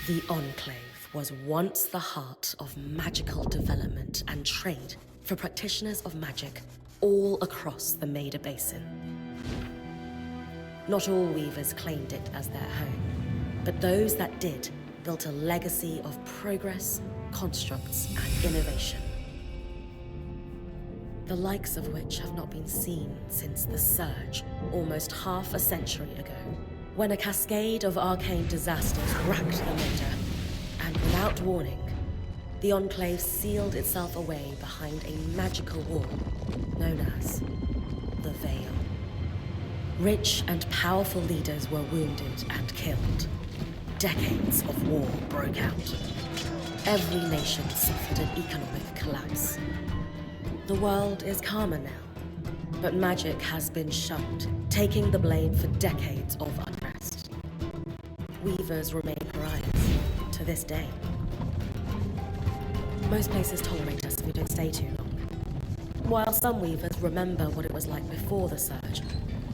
The Enclave was once the heart of magical development and trade for practitioners of magic all across the Maida Basin. Not all weavers claimed it as their home, but those that did built a legacy of progress, constructs, and innovation. The likes of which have not been seen since the Surge, almost half a century ago, when a cascade of arcane disasters racked the Maida, and without warning, the Enclave sealed itself away behind a magical wall known as the Veil. Rich and powerful leaders were wounded and killed. Decades of war broke out. Every nation suffered an economic collapse. The world is calmer now, but magic has been shunned, taking the blame for decades of unrest. Weavers remain pariahs to this day. Most places tolerate us if we don't stay too long. While some weavers remember what it was like before the Surge,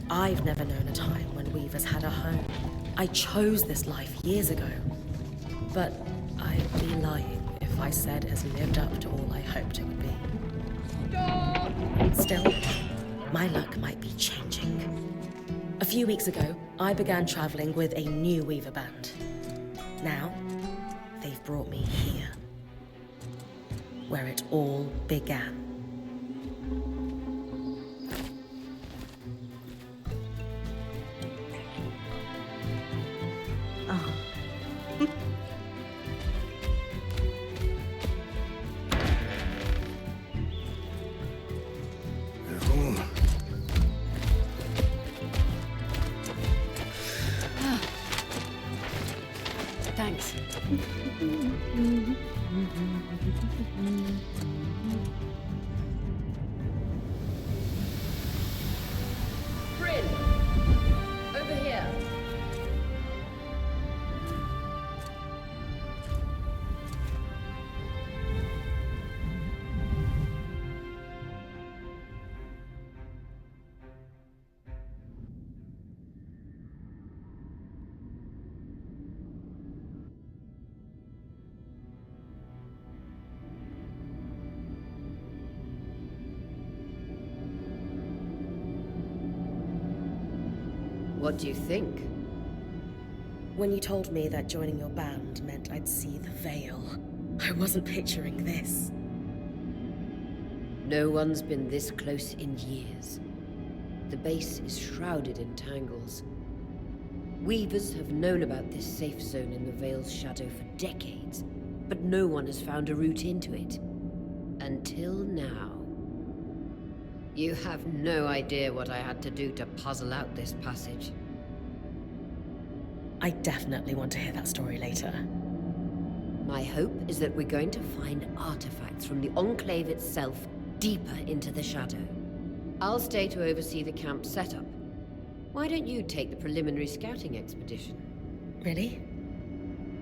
I've never known a time when weavers had a home. I chose this life years ago, but I'd be lying if I said it has lived up to all I hoped it would be. Still, my luck might be changing. A few weeks ago, I began traveling with a new weaver band. Now, they've brought me here, where it all began. Thanks. Bryn! Over here! What do you think? When you told me that joining your band meant I'd see the Veil, I wasn't picturing this. No one's been this close in years. The base is shrouded in tangles. Weavers have known about this safe zone in the Veil's shadow for decades, but no one has found a route into it. Until now. You have no idea what I had to do to puzzle out this passage. I definitely want to hear that story later. My hope is that we're going to find artifacts from the Enclave itself deeper into the shadow. I'll stay to oversee the camp setup. Why don't you take the preliminary scouting expedition? Really?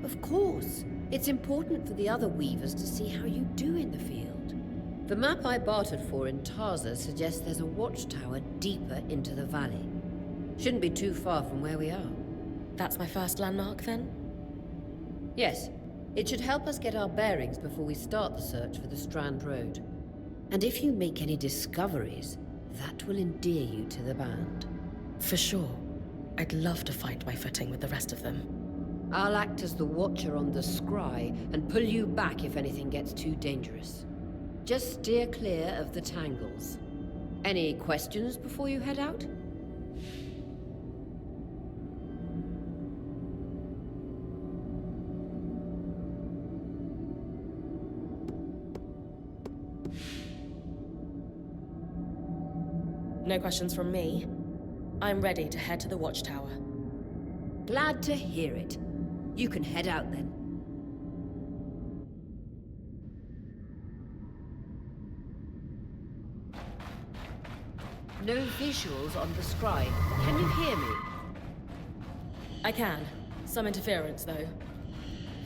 Of course. It's important for the other weavers to see how you do in the field. The map I bartered for in Tarza suggests there's a watchtower deeper into the valley. Shouldn't be too far from where we are. That's my first landmark, then? Yes. It should help us get our bearings before we start the search for the Strand Road. And if you make any discoveries, that will endear you to the band. For sure. I'd love to find my footing with the rest of them. I'll act as the watcher on the scry and pull you back if anything gets too dangerous. Just steer clear of the tangles. Any questions before you head out? No questions from me. I'm ready to head to the watchtower. Glad to hear it. You can head out then. No visuals on the scry. Can you hear me? I can. Some interference, though.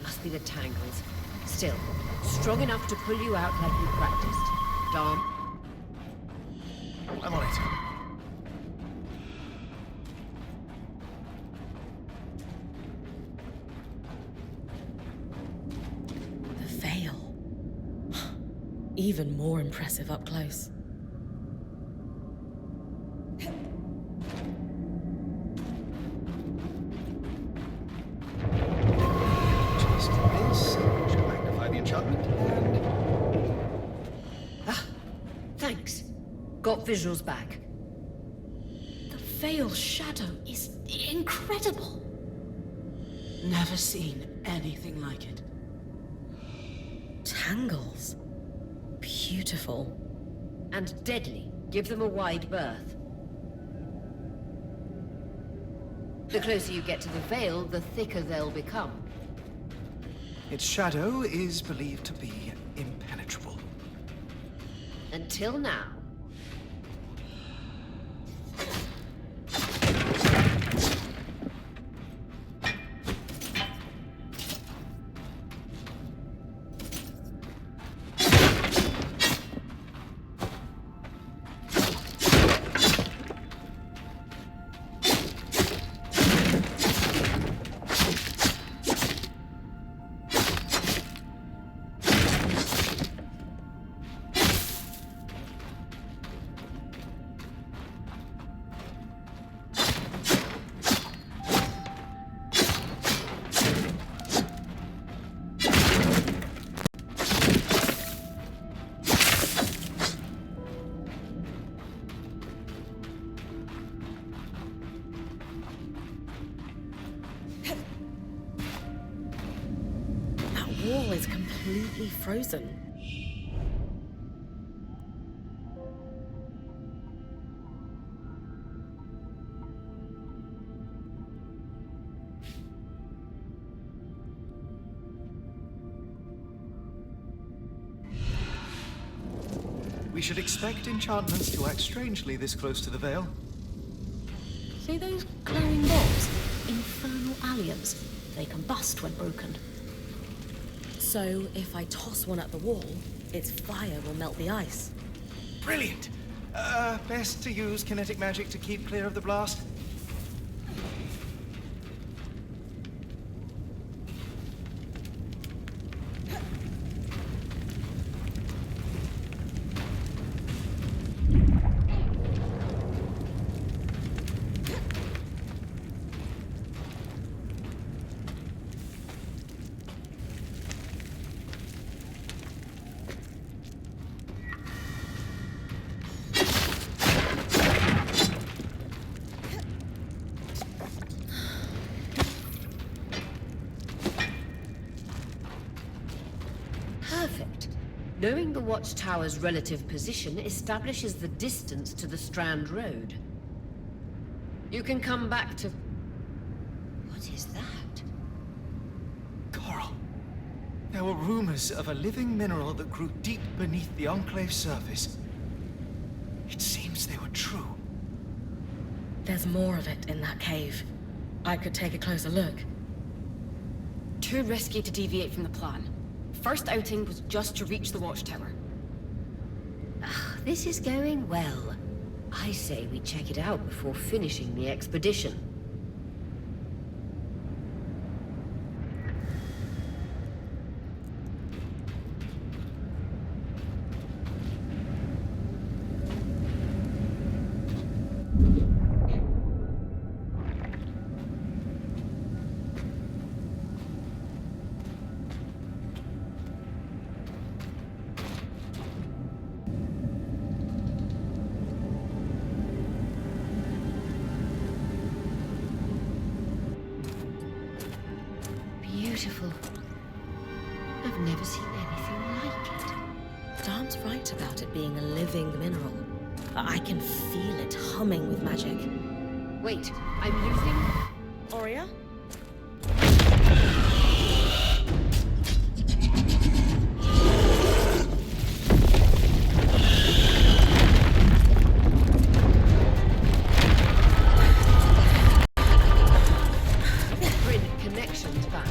Must be the tangles. Still, strong enough to pull you out like you practiced. Dom? I'm on it. even more impressive up close. Just this should magnify the enchantment, and Thanks. Got visuals back. The Veil shadow is incredible. Never seen anything like it. Tangles. Beautiful. And deadly. Give them a wide berth. The closer you get to the Veil, the thicker they'll become. its shadow is believed to be impenetrable. Until now. Wall is completely frozen. We should expect enchantments to act strangely this close to the Veil. See those glowing balls? Infernal aliens. They combust when broken. So, if I toss one at the wall, its fire will melt the ice. Brilliant! Best to use kinetic magic to keep clear of the blast. Perfect. Knowing the watchtower's relative position establishes the distance to the Strand Road. You can come back to... What is that? Coral. There were rumors of a living mineral that grew deep beneath the Enclave's surface. It seems they were true. There's more of it in that cave. I could take a closer look. Too risky to deviate from the plan. First outing was just to reach the watchtower. This is going well. I say we check it out before finishing the expedition. Beautiful. I've never seen anything like it. Darm's right about it being a living mineral. I can feel it humming with magic. Wait, I'm losing... Aurea? Grid connections back.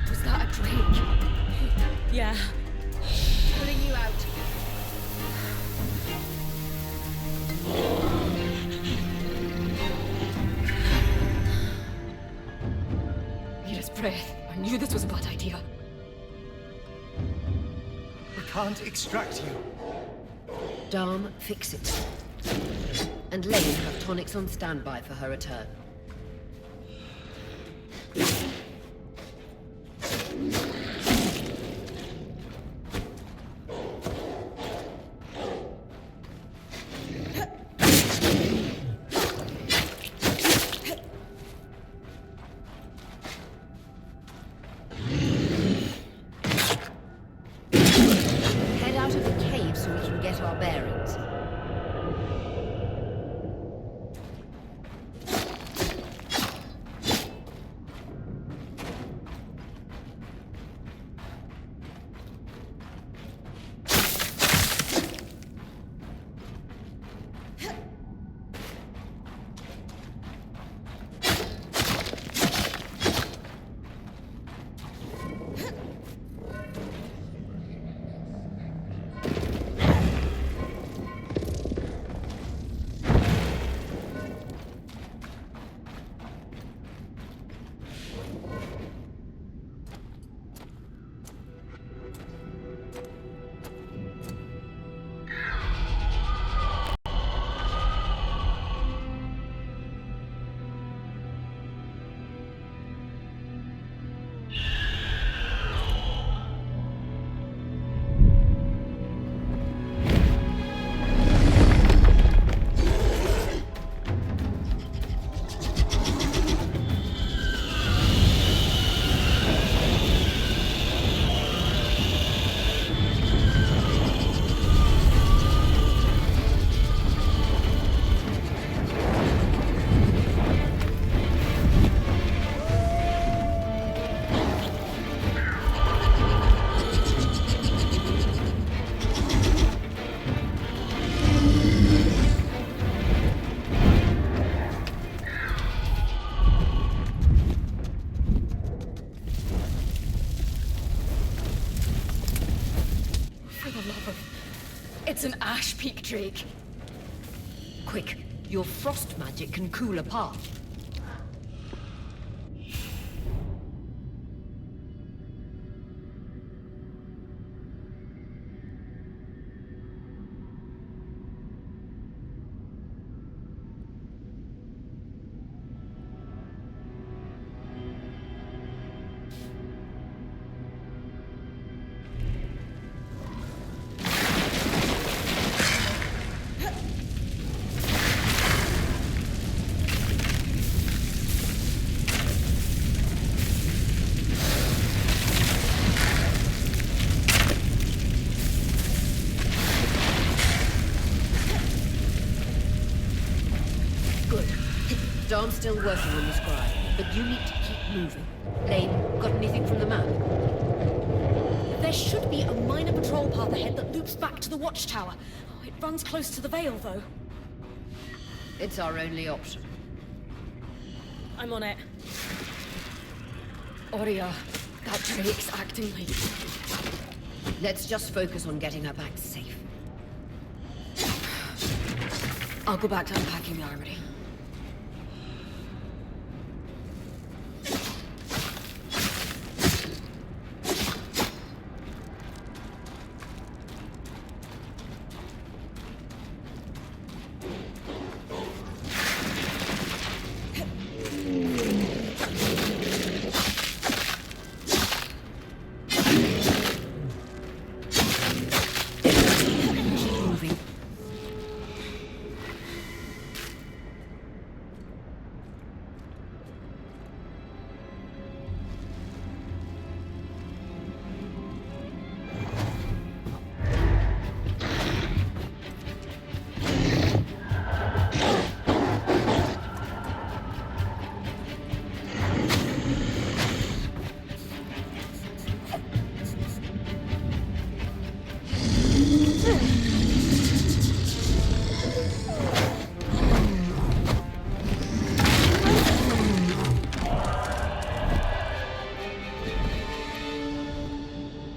Was that a drake? Yeah. Pulling you out. breath. I knew this was a bad idea. We can't extract you. Dharm, fix it. And Lane have tonics on standby for her return. Head out of the cave so we can get our bearings. It's an ash peak drake. Quick, your frost magic can cool a path. Darn's still working on the scribe, but you need to keep moving. Lane, got anything from the map? There should be a minor patrol path ahead that loops back to the watchtower. Oh, it runs close to the Vale, though. It's our only option. I'm on it. Aurea, that drake's acting like... Let's just focus on getting her back safe. I'll go back to unpacking the armory.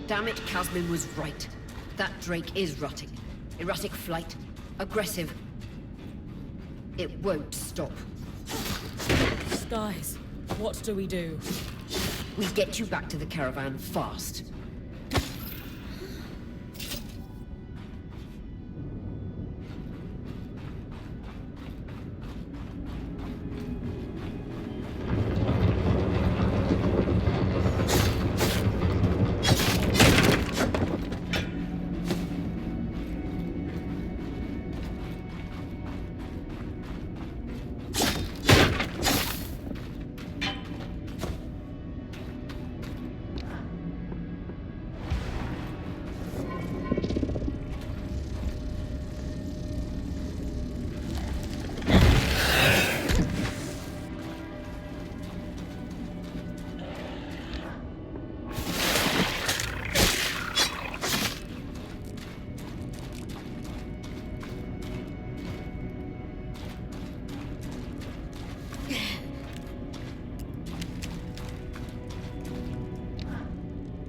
Damn it, Casmin was right. That drake is rotting. Erratic flight. Aggressive. It won't stop. Skies, what do we do? We get you back to the caravan fast.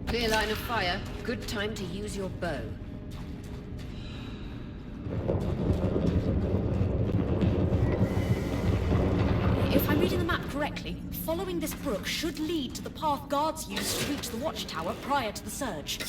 Clear line of fire. Good time to use your bow. If I'm reading the map correctly, following this brook should lead to the path guards used to reach the watchtower prior to the surge.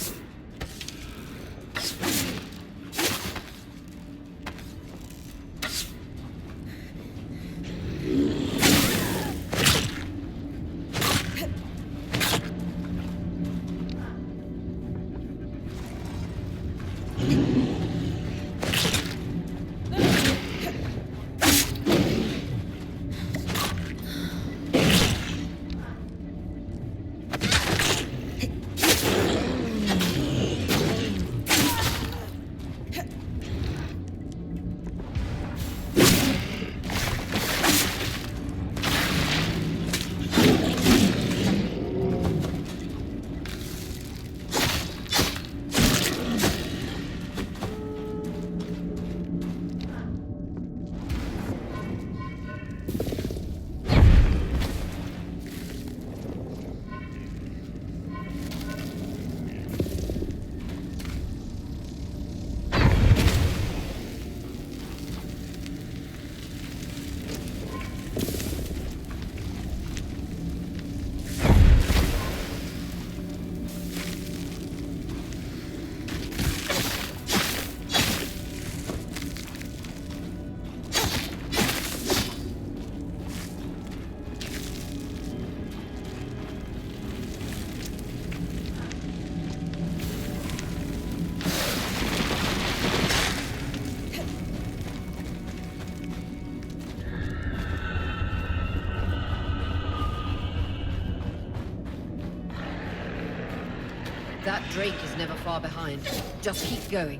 That Drake is never far behind. Just keep going.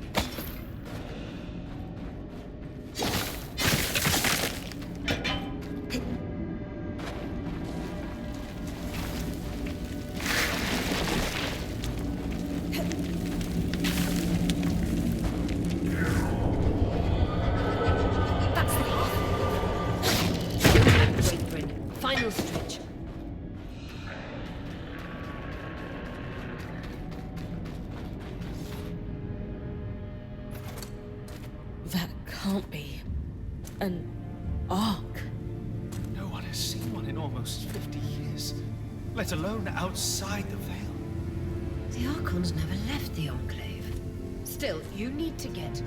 That's the path. Wait, Bryn. Final stretch. That can't be an ark. No one has seen one in almost 50 years, let alone outside the Veil. The Archons never left the Enclave. Still, you need to get...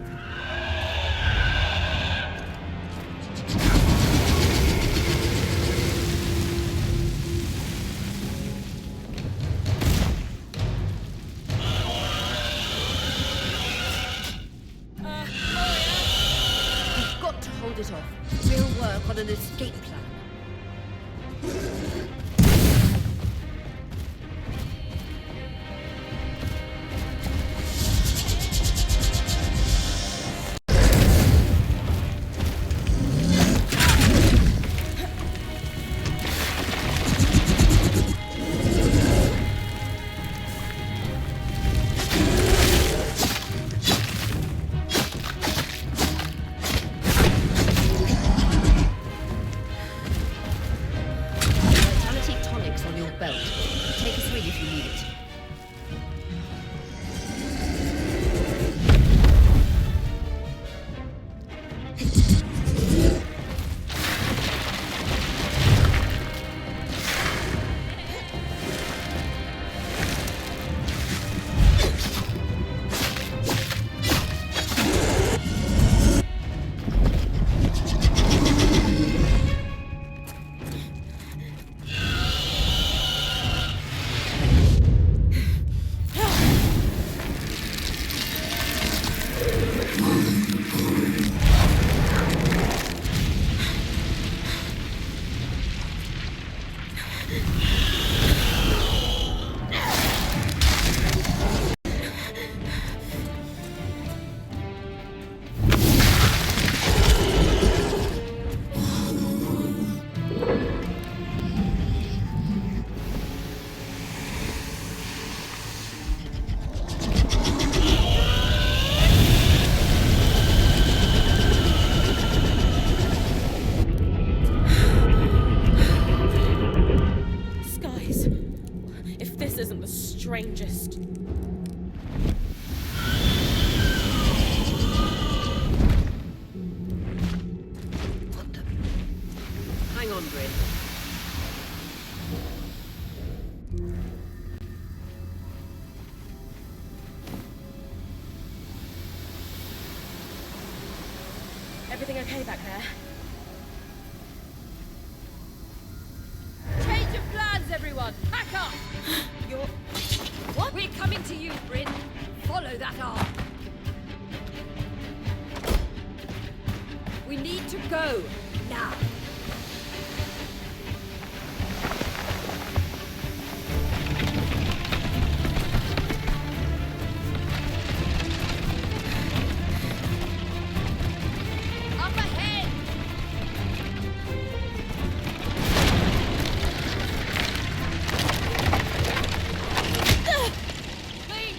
You've got to hold it off. We'll work on an escape plan. Everything okay back there? Change of plans, everyone! Pack up! You're... What? We're coming to you, Bryn. Follow that arm. We need to go, now. Up ahead! Please!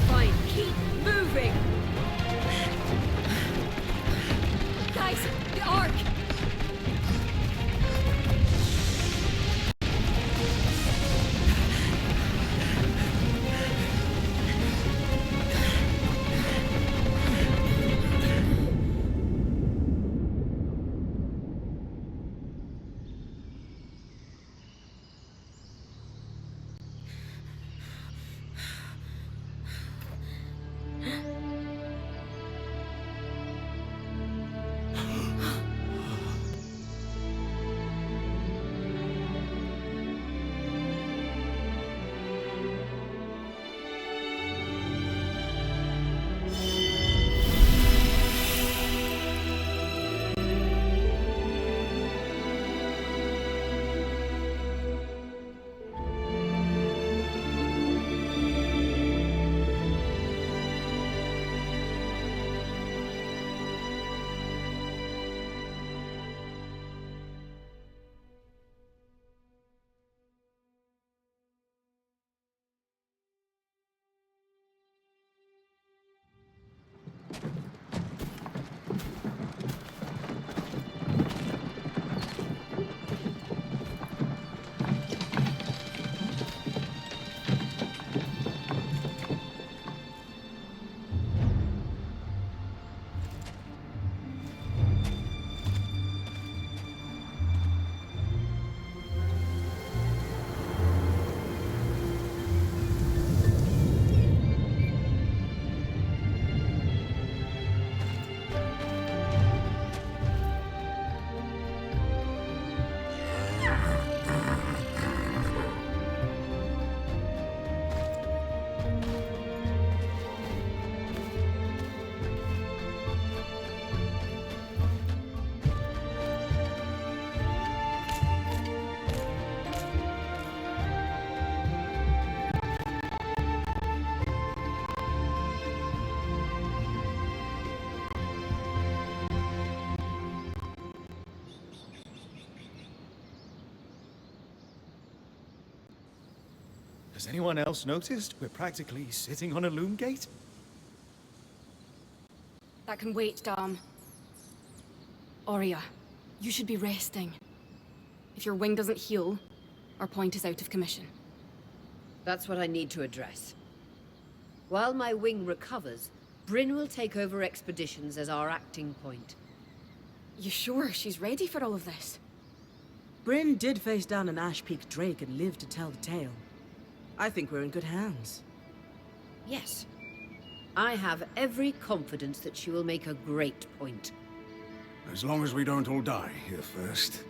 Fine, keep moving! Guys, the Ark! Has anyone else noticed we're practically sitting on a loom gate? That can wait, Dom. Aurea, you should be resting. If your wing doesn't heal, our point is out of commission. That's what I need to address. While my wing recovers, Bryn will take over expeditions as our acting point. You sure she's ready for all of this? Bryn did face down an Ash Peak Drake and lived to tell the tale. I think we're in good hands. Yes. I have every confidence that she will make a great point. As long as we don't all die here first.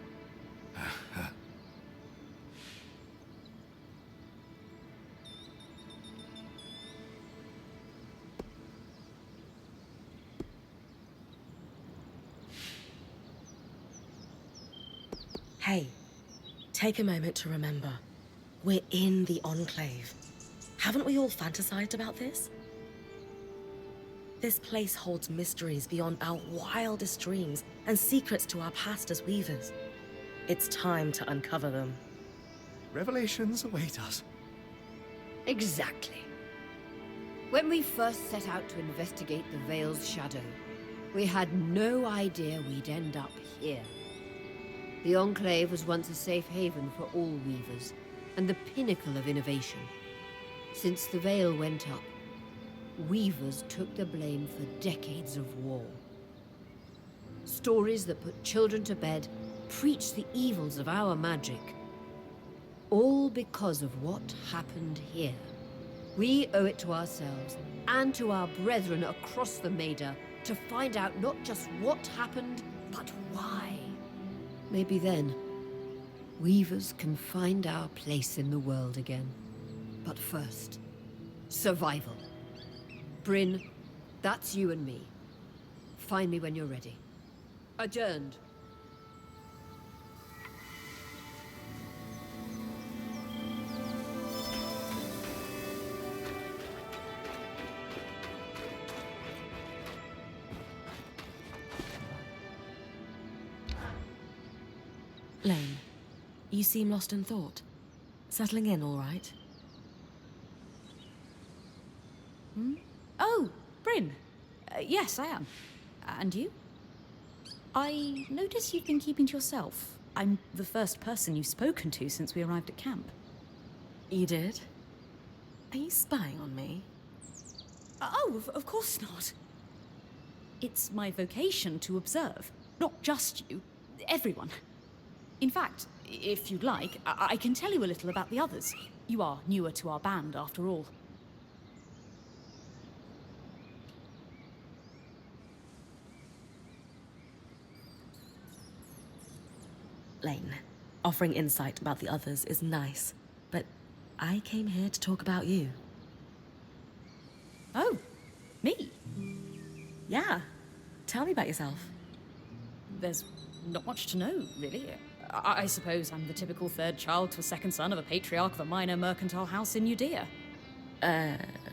Hey, take a moment to remember. We're in the Enclave. Haven't we all fantasized about this? This place holds mysteries beyond our wildest dreams and secrets to our past as weavers. It's time to uncover them. Revelations await us. Exactly. When we first set out to investigate the Veil's shadow, we had no idea we'd end up here. The Enclave was once a safe haven for all weavers, and the pinnacle of innovation. Since the Veil went up, weavers took the blame for decades of war. Stories that put children to bed, preach the evils of our magic. All because of what happened here. We owe it to ourselves and to our brethren across the Maida to find out not just what happened, but why. Maybe then, Weavers can find our place in the world again. But first, survival. Bryn, that's you and me. Find me when you're ready. Adjourned. Lane, you seem lost in thought. Settling in all right? Oh, Bryn. Yes, I am. And you? I notice you've been keeping to yourself. I'm the first person you've spoken to since we arrived at camp. You did? Are you spying on me? Oh, of course not. It's my vocation to observe. Not just you, everyone. In fact, if you'd like, I can tell you a little about the others. You are newer to our band, after all. Lane, offering insight about the others is nice, but I came here to talk about you. Oh, me? Yeah. Tell me about yourself. There's not much to know, really. I suppose I'm the typical third child to a second son of a patriarch of a minor mercantile house in Judea.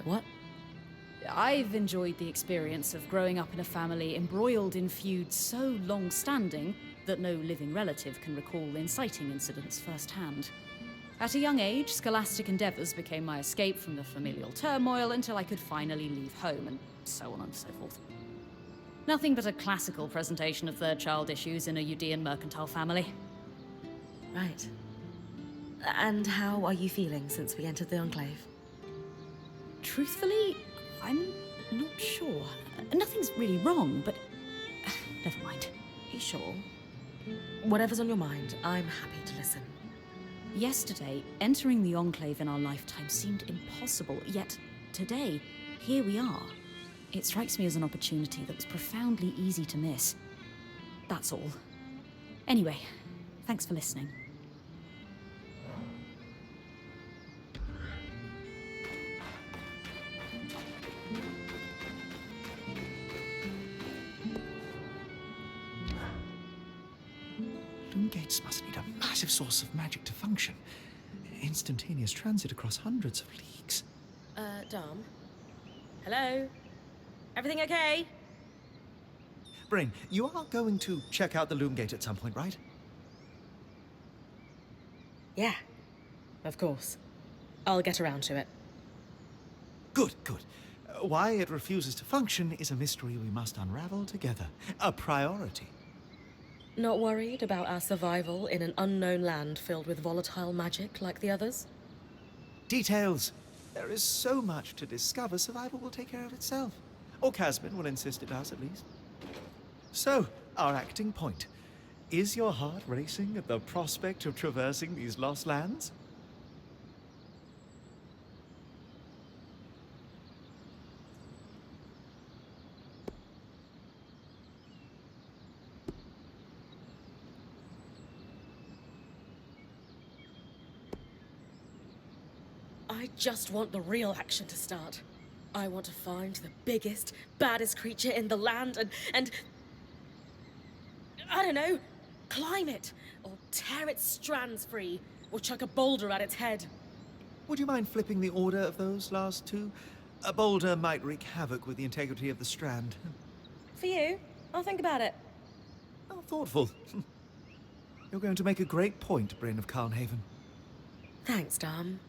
What? I've enjoyed the experience of growing up in a family embroiled in feuds so long-standing that no living relative can recall inciting incidents firsthand. At a young age, scholastic endeavours became my escape from the familial turmoil until I could finally leave home, and so on and so forth. Nothing but a classical presentation of third-child issues in a Judean mercantile family. Right. And how are you feeling since we entered the Enclave? Truthfully, I'm not sure. Nothing's really wrong, but never mind. You sure? Whatever's on your mind, I'm happy to listen. Yesterday, entering the Enclave in our lifetime seemed impossible, yet today, here we are. It strikes me as an opportunity that was profoundly easy to miss. That's all. Anyway, thanks for listening. Loom gates must need a massive source of magic to function. Instantaneous transit across hundreds of leagues. Dom? Hello? Everything okay? Bryn, you are going to check out the Loom Gate at some point, right? Yeah. Of course. I'll get around to it. Good, good. Why it refuses to function is a mystery we must unravel together. A priority. Not worried about our survival in an unknown land filled with volatile magic like the others? Details. There is so much to discover, survival will take care of itself. Or Casman will insist it does, at least. So, our acting point. Is your heart racing at the prospect of traversing these lost lands? I just want the real action to start. I want to find the biggest, baddest creature in the land and I don't know, climb it, or tear its strands free, or chuck a boulder at its head. Would you mind flipping the order of those last two? A boulder might wreak havoc with the integrity of the strand. For you, I'll think about it. How thoughtful. You're going to make a great point, Bryn of Carnhaven. Thanks, Dom.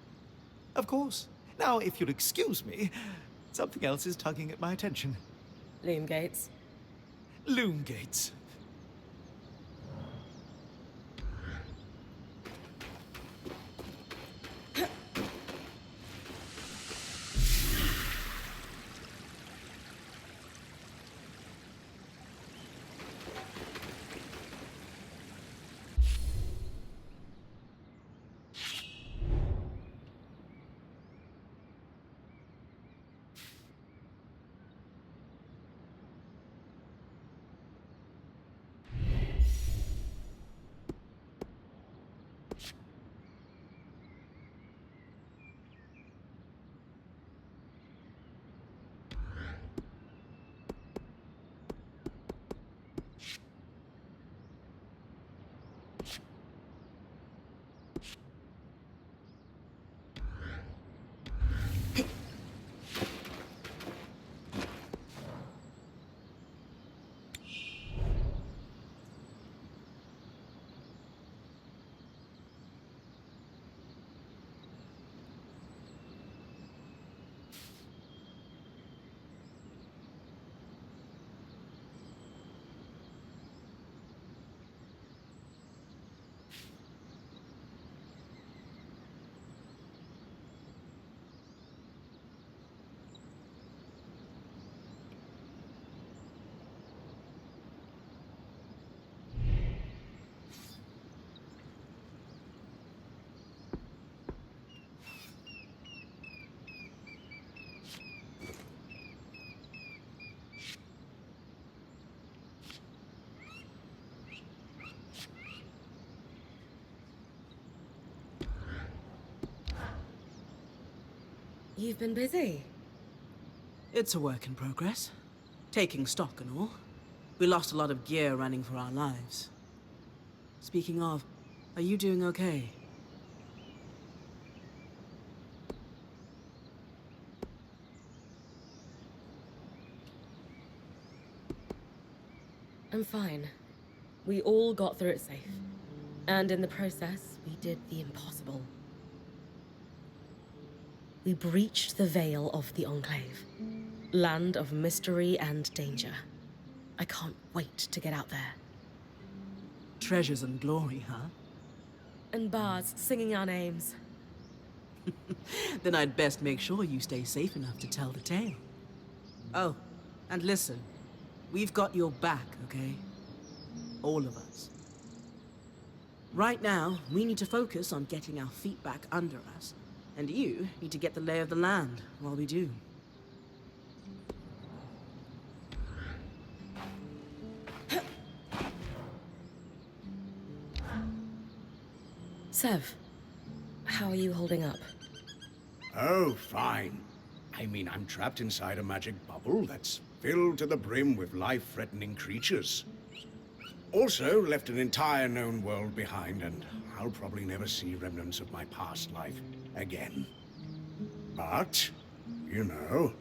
Of course. Now, if you'll excuse me, something else is tugging at my attention. Loom gates. Loom gates. You've been busy. It's a work in progress. Taking stock and all. We lost a lot of gear running for our lives. Speaking of, are you doing okay? I'm fine. We all got through it safe. And in the process, we did the impossible. We breached the veil of the Enclave. Land of mystery and danger. I can't wait to get out there. Treasures and glory, huh? And bards singing our names. Then I'd best make sure you stay safe enough to tell the tale. Oh, and listen. We've got your back, okay? All of us. Right now, we need to focus on getting our feet back under us. And you need to get the lay of the land while we do. Sev, how are you holding up? Oh, fine. I mean, I'm trapped inside a magic bubble that's filled to the brim with life-threatening creatures. Also, left an entire known world behind, and I'll probably never see remnants of my past life again. But, you know,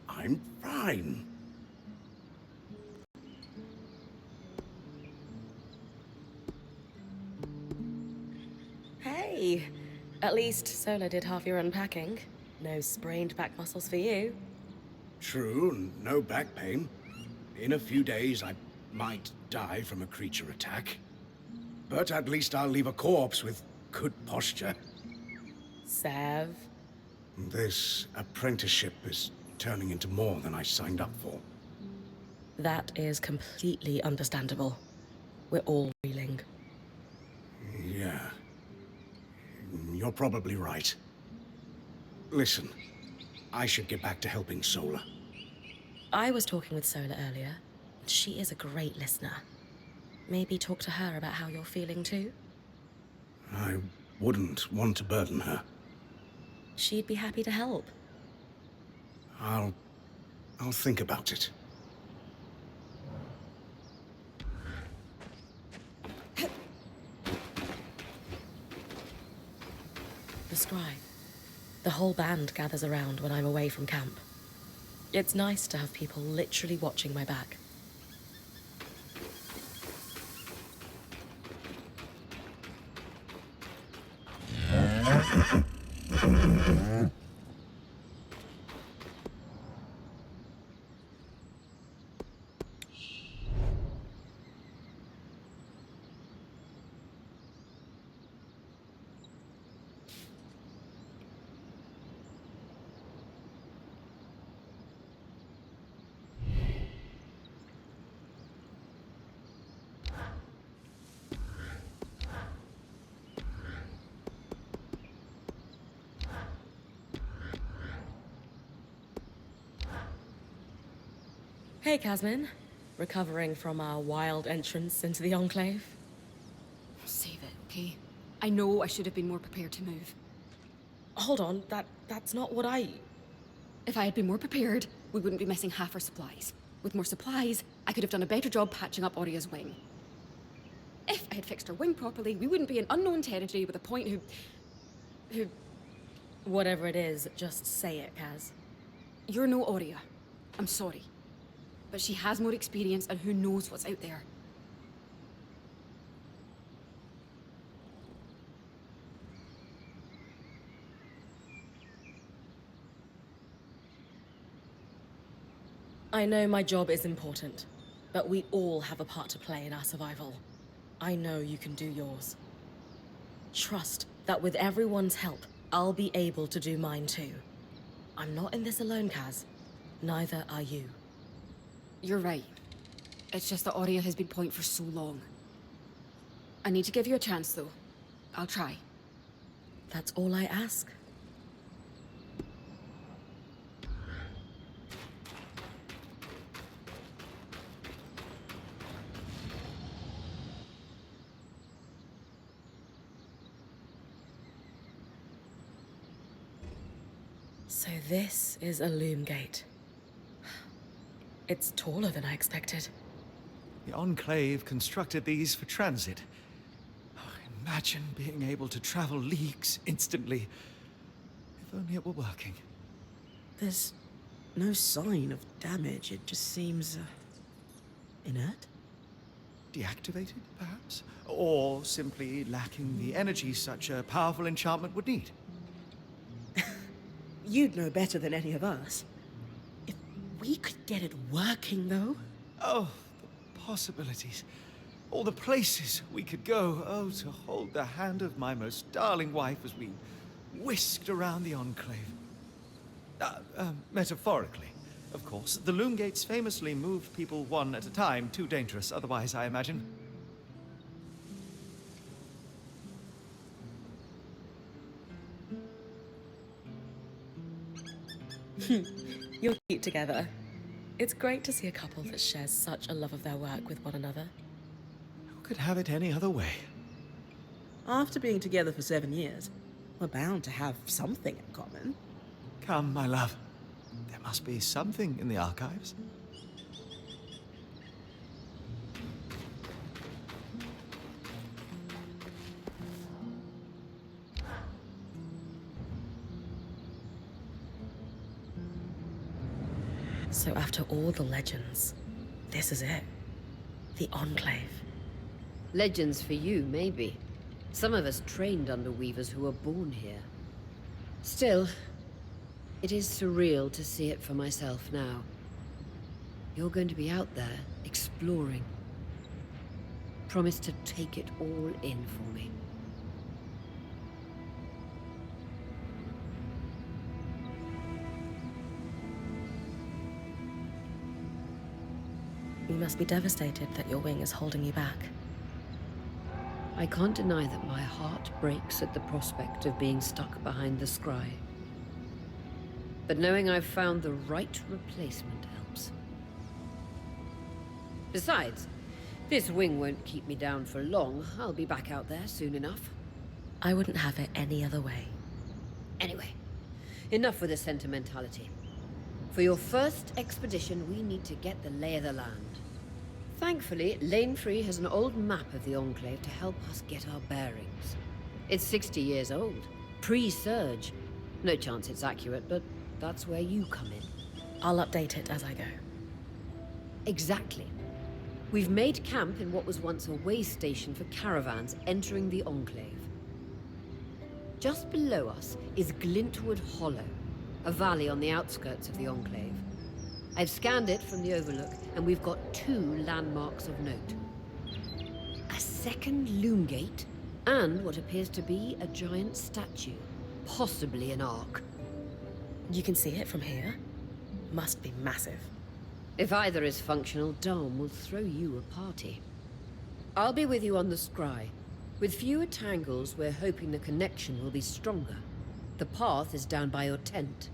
I'm fine. Hey! At least Sola did half your unpacking. No sprained back muscles for you. True, no back pain. In a few days, I might die from a creature attack. But at least I'll leave a corpse with good posture. Sev. This apprenticeship is turning into more than I signed up for. That is completely understandable. We're all reeling. Yeah. You're probably right. Listen, I should get back to helping Sola. I was talking with Sola earlier. She is a great listener. Maybe talk to her about how you're feeling too? I wouldn't want to burden her. She'd be happy to help. I'll think about it. The scribe. The whole band gathers around when I'm away from camp. It's nice to have people literally watching my back. Hey, Casmin. Recovering from our wild entrance into the Enclave? Save it, okay? I know I should have been more prepared to move. Hold on, that's not what I... If I had been more prepared, we wouldn't be missing half our supplies. With more supplies, I could have done a better job patching up Oria's wing. If I had fixed her wing properly, we wouldn't be in unknown territory with a point who... Whatever it is, just say it, Kaz. You're no Oria. I'm sorry. But she has more experience, and who knows what's out there. I know my job is important, but we all have a part to play in our survival. I know you can do yours. Trust that with everyone's help, I'll be able to do mine too. I'm not in this alone, Kaz. Neither are you. You're right. It's just that Oria has been point for so long. I need to give you a chance, though. I'll try. That's all I ask. So this is a loom gate. It's taller than I expected. The Enclave constructed these for transit. Oh, imagine being able to travel leagues instantly. If only it were working. There's no sign of damage. It just seems inert. Deactivated, perhaps? Or simply lacking the energy such a powerful enchantment would need. You'd know better than any of us. If we could get it working, though. Oh, the possibilities. All the places we could go. Oh, to hold the hand of my most darling wife as we whisked around the Enclave. Metaphorically, of course. The loom gates famously moved people one at a time. Too dangerous otherwise, I imagine. You're cute together. It's great to see a couple that shares such a love of their work with one another. Who could have it any other way? After being together for 7 years, we're bound to have something in common. Come, my love. There must be something in the archives. So after all the legends, this is it. The Enclave. Legends for you, maybe. Some of us trained under weavers who were born here. Still, it is surreal to see it for myself now. You're going to be out there, exploring. Promise to take it all in for me. You must be devastated that your wing is holding you back. I can't deny that my heart breaks at the prospect of being stuck behind the scry. But knowing I've found the right replacement helps. Besides, this wing won't keep me down for long. I'll be back out there soon enough. I wouldn't have it any other way. Anyway, enough with the sentimentality. For your first expedition, we need to get the lay of the land. Thankfully, Lane Free has an old map of the Enclave to help us get our bearings. It's 60 years old, pre-Surge. No chance it's accurate, but that's where you come in. I'll update it as I go. Exactly. We've made camp in what was once a way station for caravans entering the Enclave. Just below us is Glintwood Hollow, a valley on the outskirts of the Enclave. I've scanned it from the Overlook, and we've got 2 landmarks of note. A second loom gate, and what appears to be a giant statue, possibly an ark. You can see it from here? Must be massive. If either is functional, Dom will throw you a party. I'll be with you on the scry. With fewer tangles, we're hoping the connection will be stronger. The path is down by your tent.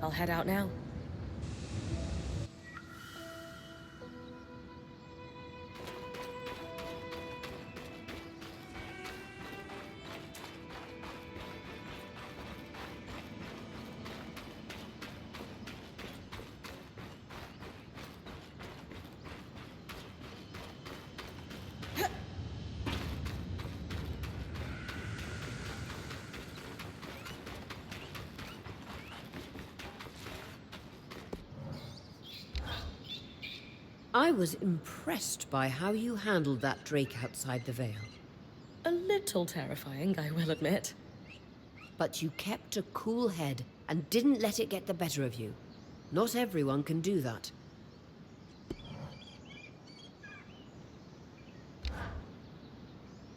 I'll head out now. I was impressed by how you handled that drake outside the Vale. A little terrifying, I will admit. But you kept a cool head and didn't let it get the better of you. Not everyone can do that.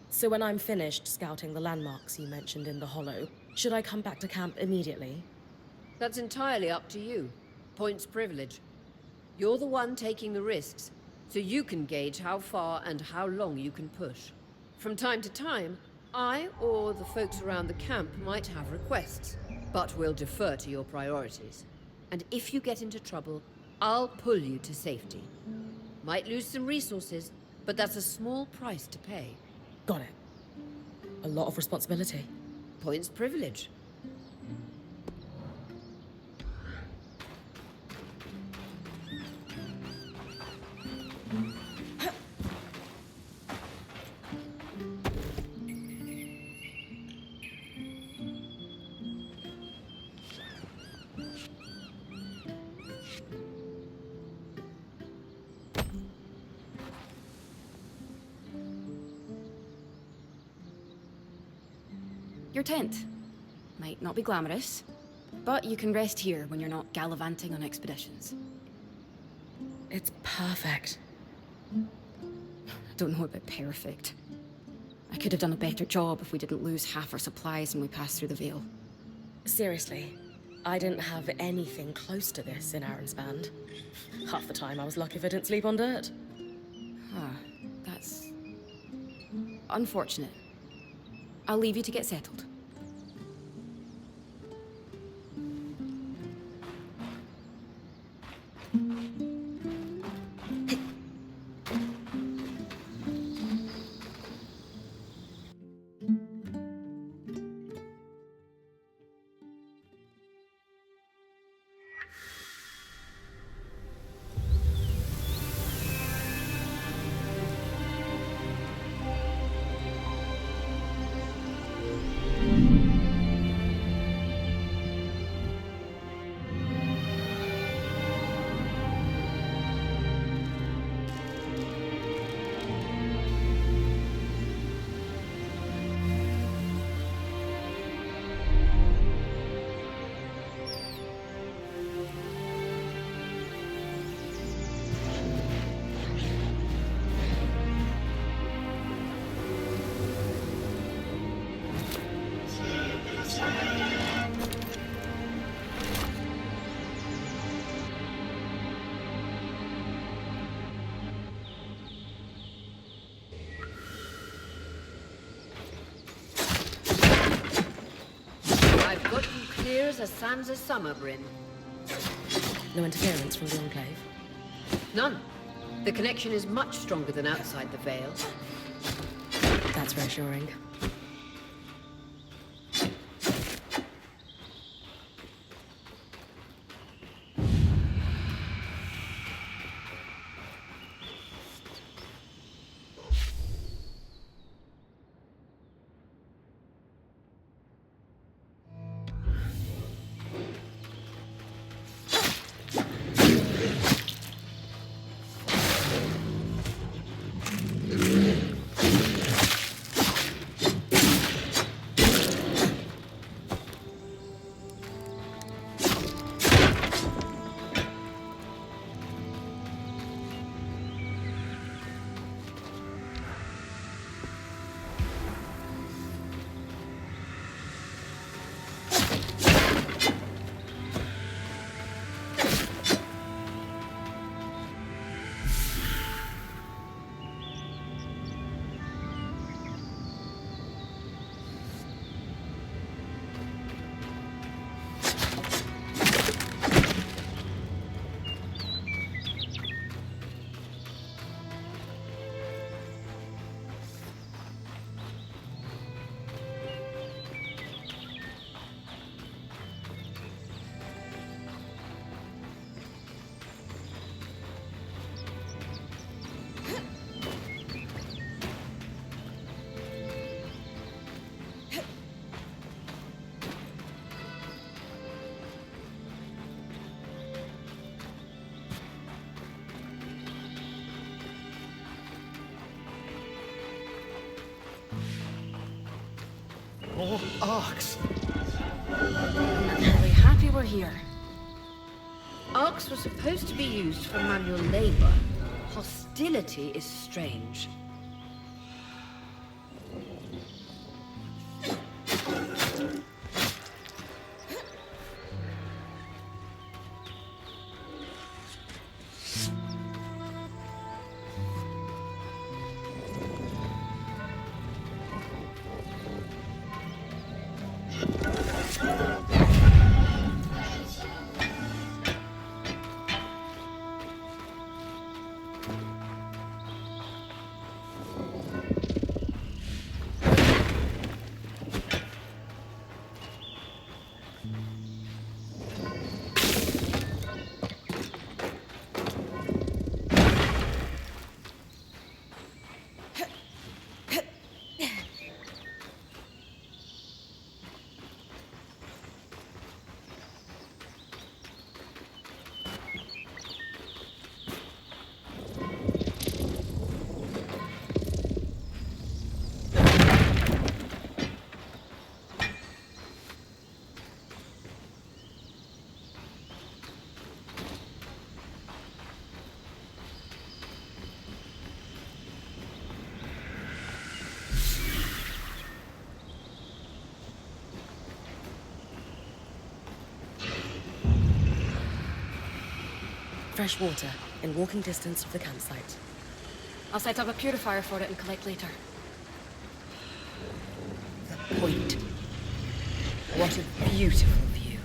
So when I'm finished scouting the landmarks you mentioned in the Hollow, should I come back to camp immediately? That's entirely up to you. Points privilege. You're the one taking the risks, so you can gauge how far and how long you can push. From time to time, I or the folks around the camp might have requests, but we'll defer to your priorities. And if you get into trouble, I'll pull you to safety. Might lose some resources, but that's a small price to pay. Got it. A lot of responsibility. Points privilege. Your tent. Might not be glamorous, but you can rest here when you're not gallivanting on expeditions. It's perfect. Don't know about perfect. I could have done a better job if we didn't lose half our supplies when we passed through the Veil. Seriously, I didn't have anything close to this in Aaron's band. Half the time I was lucky if I didn't sleep on dirt. Ah, that's unfortunate. I'll leave you to get settled. I've got you clear as a Sansa summer, Bryn. No interference from the Enclave. None. The connection is much stronger than outside the Vale. That's reassuring. More arcs. I'm really happy we're here. Arcs were supposed to be used for manual labor. Hostility is strange. Fresh water, in walking distance of the campsite. I'll set up a purifier for it and collect later. The point. What a beautiful view.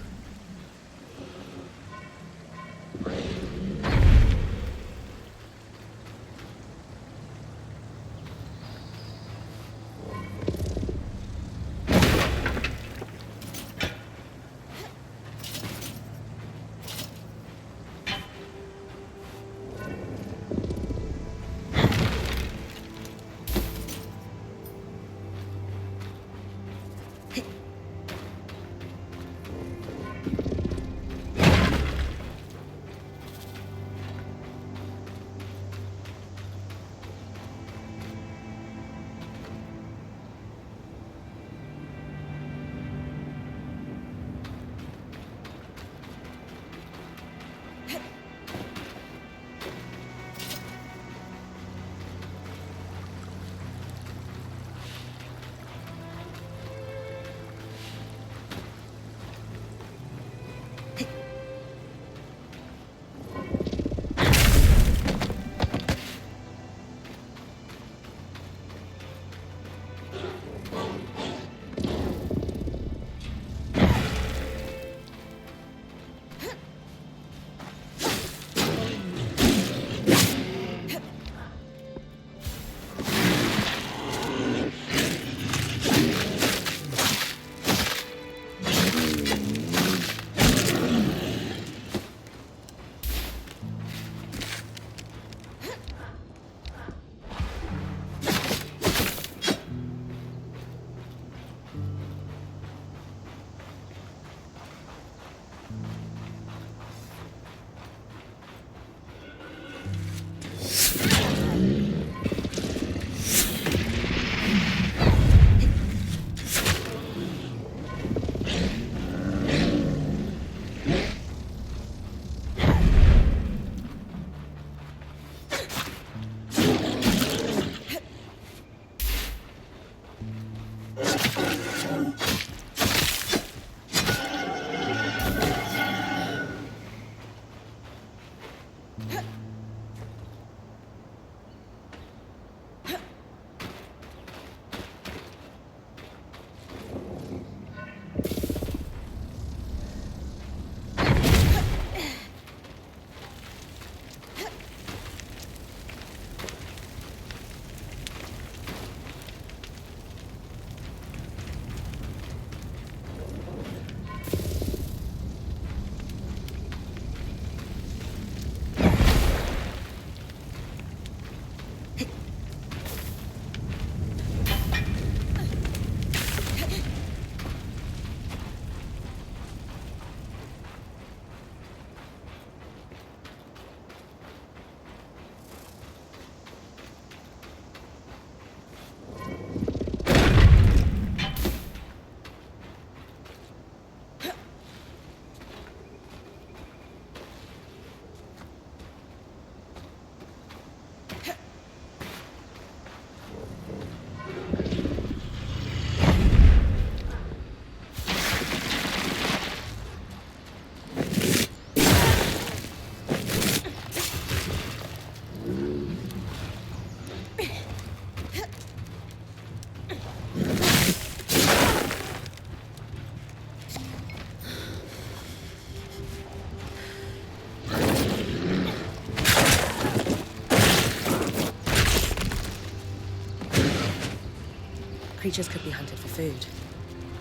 Creatures could be hunted for food.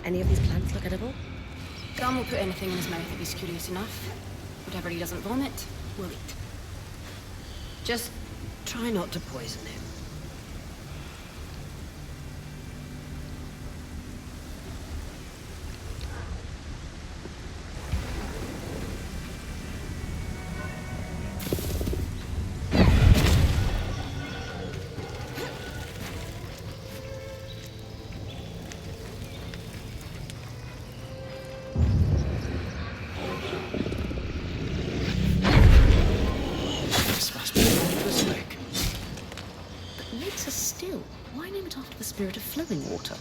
Any of these plants look edible? Graham will put anything in his mouth if he's curious enough. Whatever he doesn't vomit, we'll eat. Just try not to poison him. Still, why name it after the spirit of flowing water?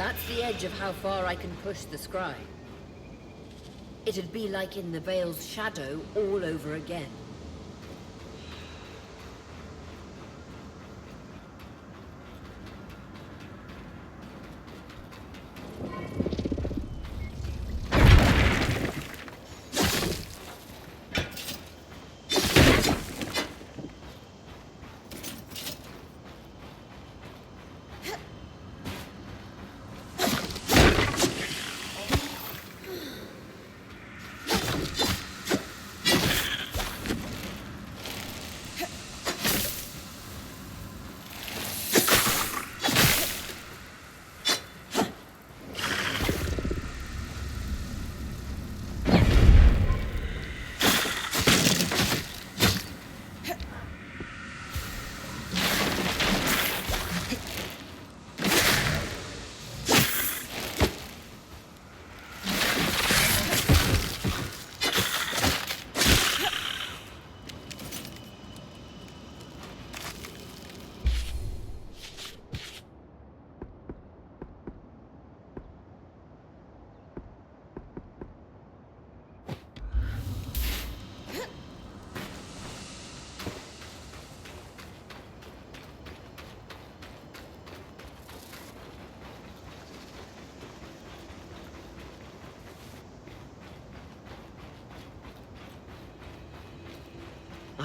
That's the edge of how far I can push the scry. It'd be like in the Veil's shadow all over again.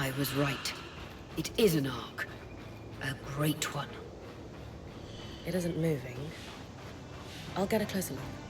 I was right. It is an ark. A great one. It isn't moving. I'll get a closer look.